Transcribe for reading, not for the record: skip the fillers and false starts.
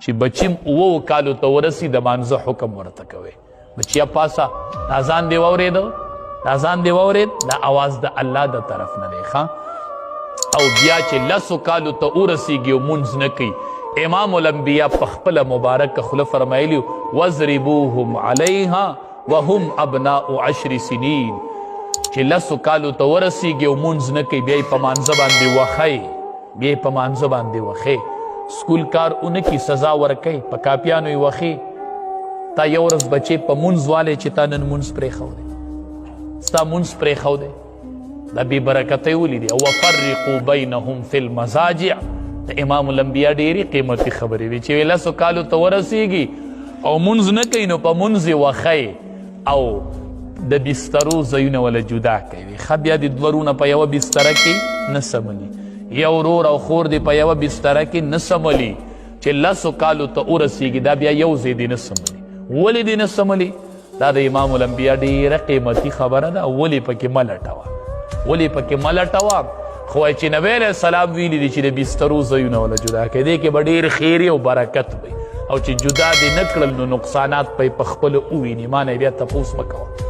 چې بچیم 7 کالو ته ورسي د مانځه حکم ورته کوئ بچیا پاسه دا اذان دې واورېده دا اذان دې واورېد دا اواز د الله د طرف نه دی ښه او بیا چې 10 کالو ته ورسیږي او مونځ نه کوي امام الانبیا په خپله مبارکه خوله فرمایلي وضربوهم علیها وهم ابناء 10 سنین چې 10 کالو ته ورسیږي او مونځ نه کوي بیا یې په مانځه باندې وښئ بیا یې په مانځه باندې وښئ سکول کار اونه کی سزا ورکوي په کاپیانو یې وښئ تا یو ورځ بچې په مونځ والی چې تا نن مونځ پرېښودی ستا مونځ پرېښودی دا بې برکتۍ ولیدې او وفرقو بینهم فی المضاجع د امام الانبیا ډېرې قیمتي خبرې وي چې 10 کالو ته ورسیږي او مونځ نه کوي نو په مونځ یې وښئ او د بسترو ځایونه وله جدا کوي ښه بیا د دورونه په یوه بستره کې نه سملي یو ورور او خور دې په یوه بستره کې نه سملي چې 10 کالو ته ورسیږي دا بیا یو ځای دې نه سملي ولې دې نه سملي دا د امام الانبیا ډېره قیمتي خبره ده ولې پکې مه لټوه ولې پکې مه لټوه خو چې نبی علیه السلام ویلي دي چې د بسترو ځایونه وله جدا کوي دې کې به ډېر خیر او برکت وي او چې جدا دې نه کړل نو نقصانات به یې په خپلو وویني ما نه بیا تپوس مه کوه